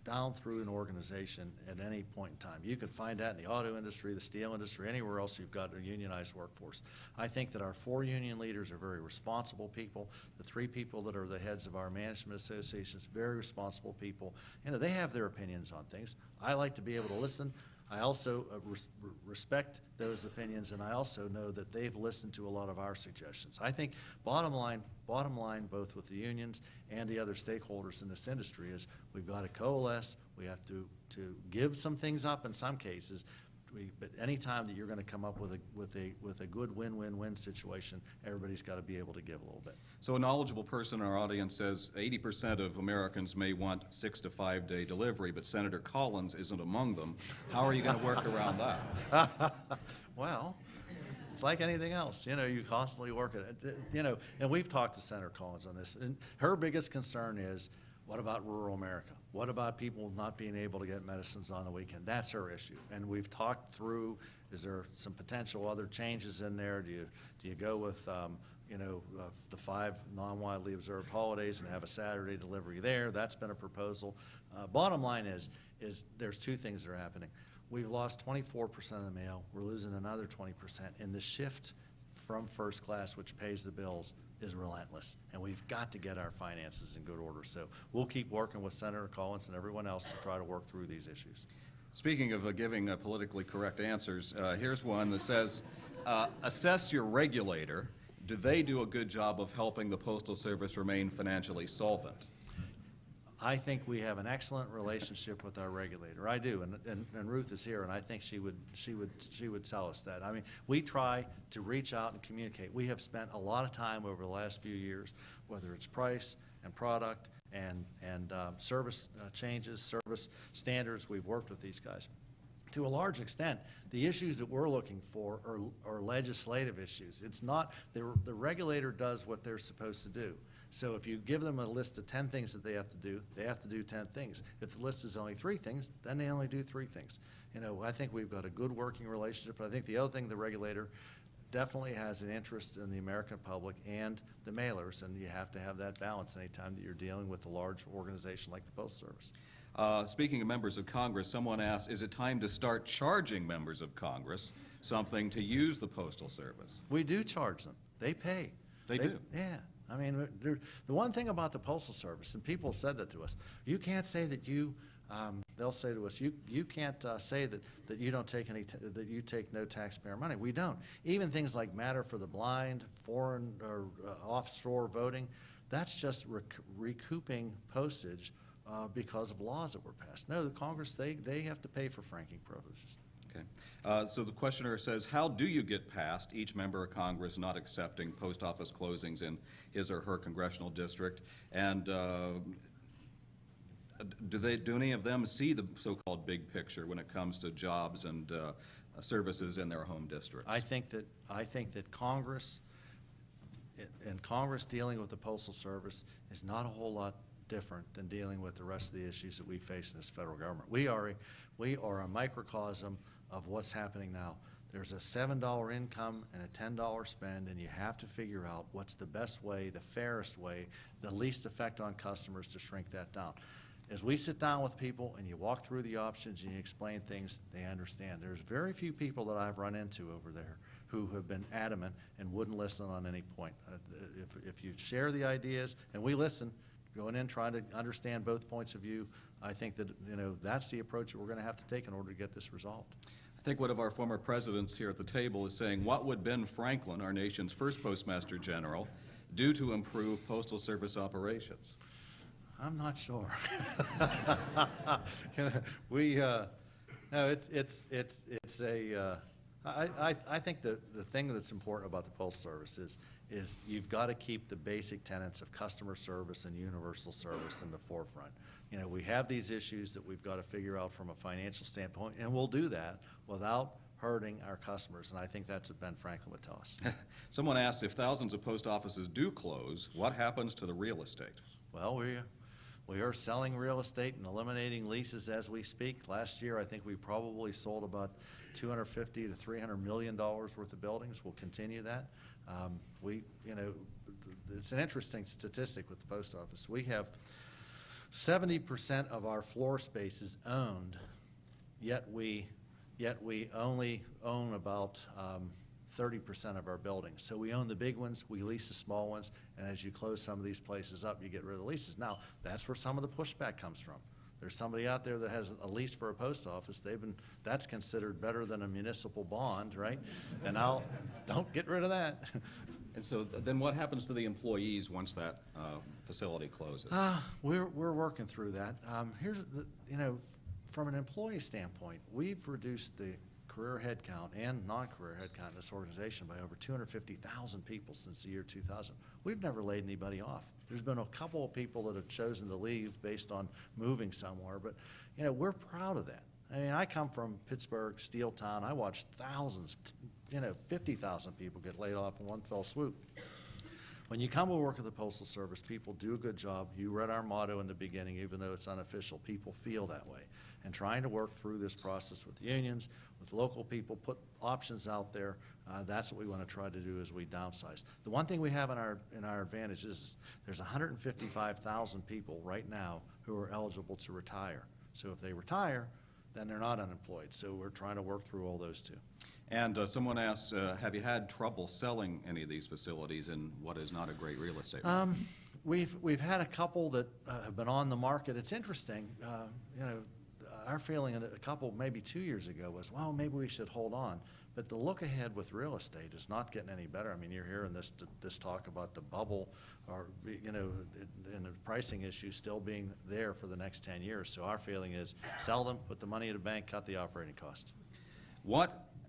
down through an organization at any point in time. You can find that in the auto industry, the steel industry, anywhere else you've got a unionized workforce. I think that our 4 union leaders are very responsible people. The 3 people that are the heads of our management associations, very responsible people. You know, they have their opinions on things. I like to be able to listen. I also respect those opinions, and I also know that they've listened to a lot of our suggestions. I think bottom line, both with the unions and the other stakeholders in this industry, is we've got to coalesce. We have to give some things up in some cases. But any time that you're going to come up with a good win-win-win situation, everybody's got to be able to give a little bit. So a knowledgeable person in our audience says 80% of Americans may want 6 to 5 day delivery, but Senator Collins isn't among them. How are you going to work around that? Well, it's like anything else. You know, you constantly work at it. You know, and we've talked to Senator Collins on this, and her biggest concern is, what about rural America? What about people not being able to get medicines on the weekend? That's her issue. And we've talked through, is there some potential other changes in there? Do you go with, you know, the 5 non-widely observed holidays and have a Saturday delivery there? That's been a proposal. Bottom line is there's 2 things that are happening. We've lost 24% of the mail. We're losing another 20%. And the shift from first class, which pays the bills, is relentless, and we've got to get our finances in good order. So we'll keep working with Senator Collins and everyone else to try to work through these issues. Speaking of giving politically correct answers, here's one that says, assess your regulator. Do they do a good job of helping the Postal Service remain financially solvent? I think we have an excellent relationship with our regulator. I do, and Ruth is here, and I think she would tell us that. I mean, we try to reach out and communicate. We have spent a lot of time over the last few years, whether it's price and product and service changes, service standards. We've worked with these guys. To a large extent, the issues that we're looking for are legislative issues. It's not, the regulator does what they're supposed to do. So if you give them a list of 10 things that they have to do 10 things. If the list is only 3 things, then they only do 3 things. You know, I think we've got a good working relationship. But I think the other thing, the regulator definitely has an interest in the American public and the mailers, and you have to have that balance anytime that you're dealing with a large organization like the Postal Service. Speaking of members of Congress, someone asked, is it time to start charging members of Congress something to use the Postal Service? We do charge them. They pay. They do? Yeah. I mean, the one thing about the Postal Service, and people have said that to us, you can't say that you, they'll say to us, you can't say that you don't take that you take no taxpayer money. We don't. Even things like Matter for the Blind, foreign or offshore voting, that's just recouping postage because of laws that were passed. No, the Congress, they have to pay for franking privileges. Okay. So the questioner says, how do you get past each member of Congress not accepting post office closings in his or her congressional district? And do any of them see the so-called big picture when it comes to jobs and services in their home districts? I think that Congress and Congress dealing with the Postal Service is not a whole lot different than dealing with the rest of the issues that we face in this federal government. We are a microcosm of what's happening now. There's a $7 income and a $10 spend, and you have to figure out what's the best way, the fairest way, the least effect on customers to shrink that down. As we sit down with people and you walk through the options and you explain things, they understand. There's very few people that I've run into over there who have been adamant and wouldn't listen on any point. If you share the ideas, and we listen, going in trying to understand both points of view, I think that that's the approach that we're going to have to take in order to get this resolved. I think one of our former presidents here at the table is saying, what would Ben Franklin, our nation's first Postmaster General, do to improve Postal Service operations? I'm not sure. No, I think the thing that's important about the Postal Service is you've got to keep the basic tenets of customer service and universal service in the forefront. We have these issues that we've got to figure out from a financial standpoint, and we'll do that without hurting our customers, and I think that's what Ben Franklin would tell us. Someone asked, if thousands of post offices do close, what happens to the real estate? Well, we are selling real estate and eliminating leases as we speak. Last year, I think we probably sold about $250 to $300 million worth of buildings. We'll continue that. It's an interesting statistic with the post office. We have 70% of our floor space is owned, yet we only own about 30% of our buildings. So we own the big ones, we lease the small ones, and as you close some of these places up, you get rid of the leases. Now, that's where some of the pushback comes from. There's somebody out there that has a lease for a post office. That's considered better than a municipal bond, right? And don't get rid of that. And so then what happens to the employees once that facility closes? We're working through that. From an employee standpoint, we've reduced the career headcount and non-career headcount in this organization by over 250,000 people since the year 2000. We've never laid anybody off. There's been a couple of people that have chosen to leave based on moving somewhere, but we're proud of that. I mean, I come from Pittsburgh, Steel Town. I watched thousands, 50,000 people get laid off in one fell swoop. When you come to work at the Postal Service, people do a good job. You read our motto in the beginning, even though it's unofficial. People feel that way. And trying to work through this process with unions, with local people, put options out there, that's what we want to try to do as we downsize. The one thing we have in our advantage is there's 155,000 people right now who are eligible to retire. So if they retire, then they're not unemployed. So we're trying to work through all those too. And someone asks, have you had trouble selling any of these facilities in what is not a great real estate market? We've had a couple that have been on the market. It's interesting, our feeling a couple, maybe 2 years ago was, well, maybe we should hold on. But the look ahead with real estate is not getting any better. I mean, you're hearing this talk about the bubble or, and the pricing issue still being there for the next 10 years. So our feeling is sell them, put the money in the bank, cut the operating cost.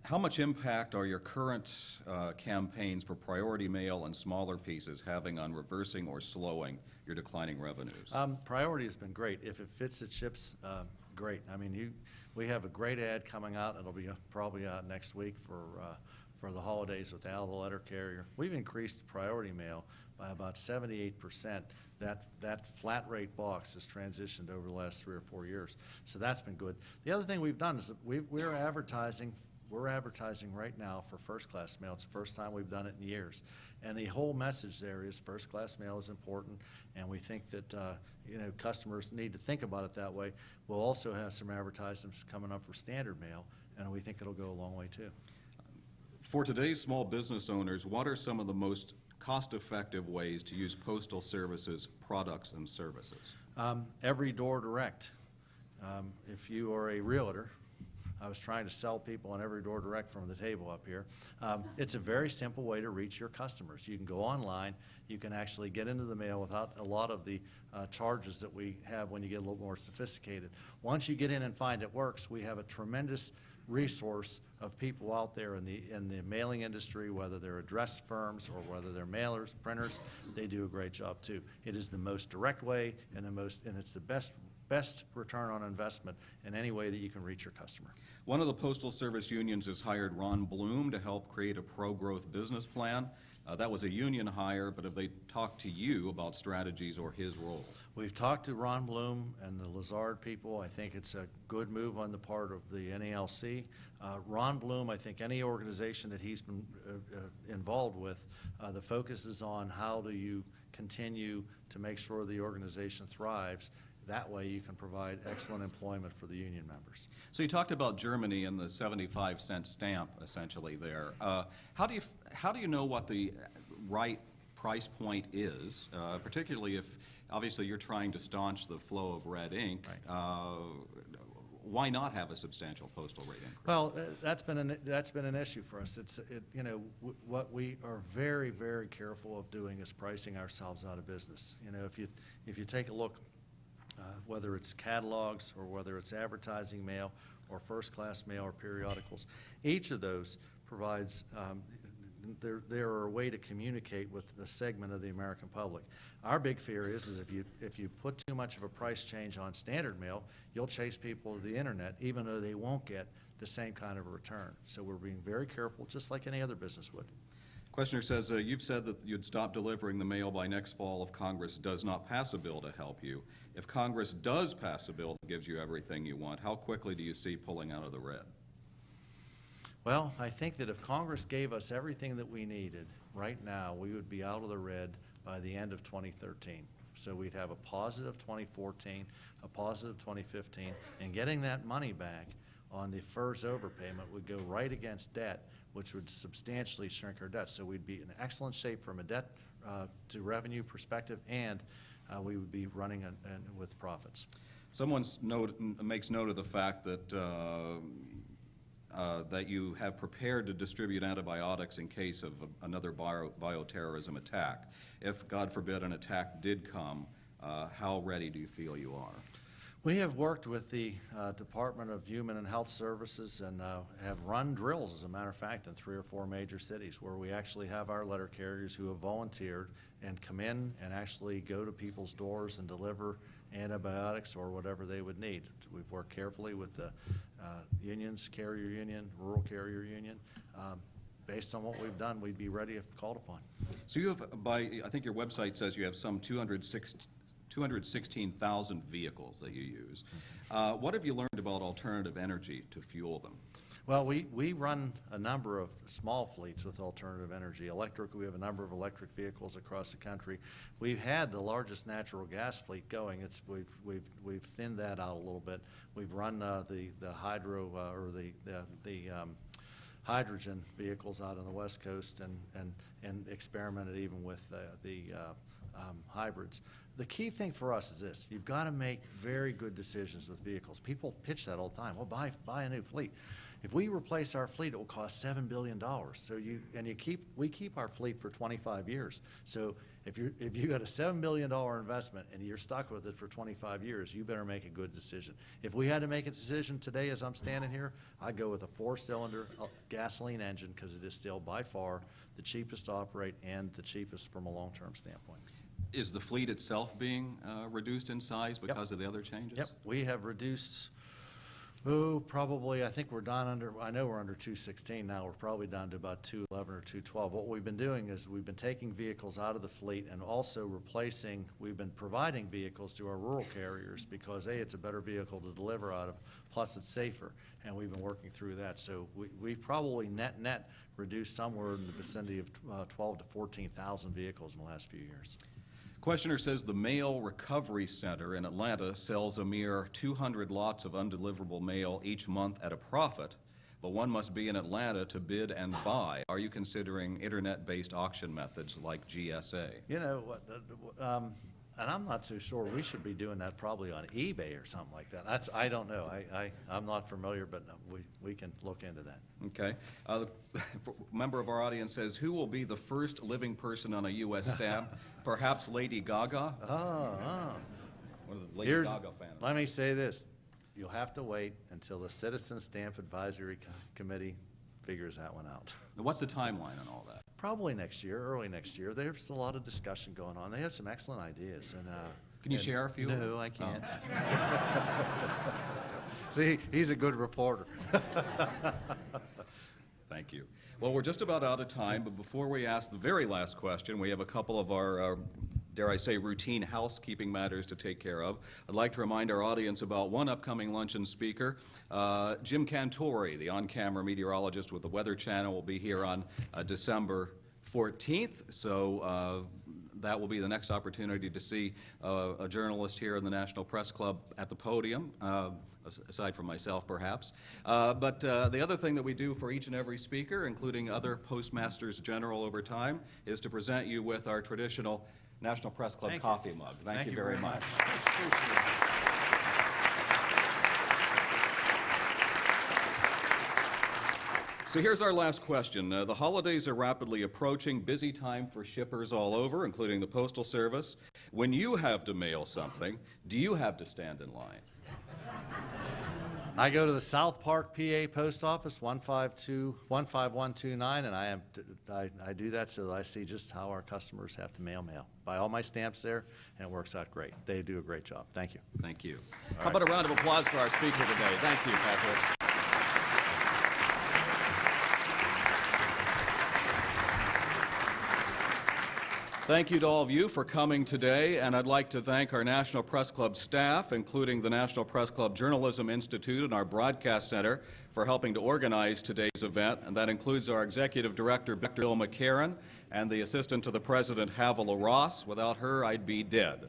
How much impact are your current campaigns for priority mail and smaller pieces having on reversing or slowing your declining revenues? Priority has been great. If it fits its ships, great. I mean, we have a great ad coming out. It'll be probably out next week for the holidays with Al, the letter carrier. We've increased priority mail by about 78%. That flat rate box has transitioned over the last 3 or 4 years. So that's been good. The other thing we've done is that we're advertising right now for first class mail. It's the first time we've done it in years. And the whole message there is first class mail is important, and we think that customers need to think about it that way. We'll also have some advertisements coming up for standard mail, and we think it'll go a long way too. For today's small business owners, what are some of the most cost-effective ways to use Postal Services products and services? Every door direct. If you are a realtor, I was trying to sell people on Every Door Direct from the table up here. It's a very simple way to reach your customers. You can go online. You can actually get into the mail without a lot of the charges that we have when you get a little more sophisticated. Once you get in and find it works, we have a tremendous resource of people out there in the mailing industry, whether they're address firms or whether they're mailers, printers. They do a great job too. It is the most direct way and it's the best return on investment in any way that you can reach your customer. One of the Postal Service unions has hired Ron Bloom to help create a pro-growth business plan. That was a union hire, but have they talked to you about strategies or his role? We've talked to Ron Bloom and the Lazard people. I think it's a good move on the part of the NALC. Ron Bloom, I think any organization that he's been involved with, the focus is on how do you continue to make sure the organization thrives. That way you can provide excellent employment for the union members. So you talked about Germany and the 75-cent stamp essentially there. How do you know what the right price point is, particularly if obviously you're trying to staunch the flow of red ink? Right. Why not have a substantial postal rate increase? Well, that's been an issue for us. What we are very, very careful of doing is pricing ourselves out of business. If you take a look, whether it's catalogs or whether it's advertising mail or first-class mail or periodicals, each of those provides they're a way to communicate with a segment of the American public. Our big fear is if you put too much of a price change on standard mail, you'll chase people to the internet, even though they won't get the same kind of a return. So we're being very careful, just like any other business would. Questioner says, you've said that you'd stop delivering the mail by next fall if Congress does not pass a bill to help you. If Congress does pass a bill that gives you everything you want, how quickly do you see pulling out of the red? Well, I think that if Congress gave us everything that we needed right now, we would be out of the red by the end of 2013. So we'd have a positive 2014, a positive 2015, and getting that money back on the FERS overpayment would go right against debt, which would substantially shrink our debt. So we'd be in excellent shape from a debt to revenue perspective, and we would be running with profits. Someone makes note of the fact that that you have prepared to distribute antibiotics in case of another bioterrorism attack. If, God forbid, an attack did come, how ready do you feel you are? We have worked with the Department of Human and Health Services and have run drills, as a matter of fact, in 3 or 4 major cities where we actually have our letter carriers who have volunteered and come in and actually go to people's doors and deliver antibiotics or whatever they would need. We've worked carefully with the unions, carrier union, rural carrier union. Based on what we've done, we'd be ready if called upon. So you have, I think your website says you have some 216,000 vehicles that you use. What have you learned about alternative energy to fuel them? Well, we run a number of small fleets with alternative energy. Electric, we have a number of electric vehicles across the country. We've had the largest natural gas fleet going. We've thinned that out a little bit. We've run the hydro or the hydrogen vehicles out on the West Coast and experimented even with the hybrids. The key thing for us is this: you've got to make very good decisions with vehicles. People pitch that all the time. Well, buy a new fleet. If we replace our fleet, it will cost $7 billion. So we keep our fleet for 25 years. So if you got a $7 billion investment and you're stuck with it for 25 years, you better make a good decision. If we had to make a decision today, as I'm standing here, I'd go with a 4-cylinder gasoline engine because it is still by far the cheapest to operate and the cheapest from a long-term standpoint. Is the fleet itself being reduced in size because of the other changes? Yep, we have reduced. Probably, I think we're down under, I know we're under 216 now, we're probably down to about 211 or 212. What we've been doing is we've been taking vehicles out of the fleet and also we've been providing vehicles to our rural carriers because A, it's a better vehicle to deliver out of, plus it's safer, and we've been working through that. So we've probably net reduced somewhere in the vicinity of 12 to 14,000 vehicles in the last few years. Questioner says the Mail Recovery Center in Atlanta sells a mere 200 lots of undeliverable mail each month at a profit, but one must be in Atlanta to bid and buy. Are you considering internet-based auction methods like GSA? You know, and I'm not so sure, we should be doing that probably on eBay or something like that. I don't know. I'm not familiar, but we can look into that. Okay. A member of our audience says, who will be the first living person on a U.S. stamp? Perhaps Lady Gaga? One of the Lady Gaga fans. Let me say this. You'll have to wait until the Citizen Stamp Advisory Committee figures that one out. Now, what's the timeline on all that? Probably next year, early next year. There's a lot of discussion going on. They have some excellent ideas. And can you share a few? No, I can't. See, he's a good reporter. Thank you. Well, we're just about out of time, but before we ask the very last question, we have a couple of our dare I say, routine housekeeping matters to take care of. I'd like to remind our audience about one upcoming luncheon speaker. Jim Cantori, the on-camera meteorologist with the Weather Channel, will be here on December 14th, so that will be the next opportunity to see a journalist here in the National Press Club at the podium, aside from myself, perhaps. But the other thing that we do for each and every speaker, including other Postmasters General over time, is to present you with our traditional National Press Club coffee mug. Thank you very much. So here's our last question. The holidays are rapidly approaching, busy time for shippers all over, including the Postal Service. When you have to mail something, do you have to stand in line? I go to the South Park, PA Post Office, 15129, and I do that so that I see just how our customers have to mail. Buy all my stamps there, and it works out great. They do a great job. Thank you. Thank you. How about a round of applause for our speaker today? Thank you, Patrick. Thank you to all of you for coming today, and I'd like to thank our National Press Club staff, including the National Press Club Journalism Institute and our Broadcast Center, for helping to organize today's event, and that includes our Executive Director, Bill McCarran, and the Assistant to the President, Havilah Ross. Without her, I'd be dead.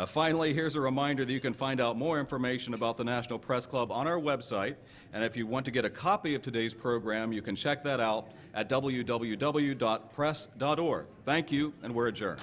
Finally, here's a reminder that you can find out more information about the National Press Club on our website, and if you want to get a copy of today's program, you can check that out at www.press.org. Thank you, and we're adjourned.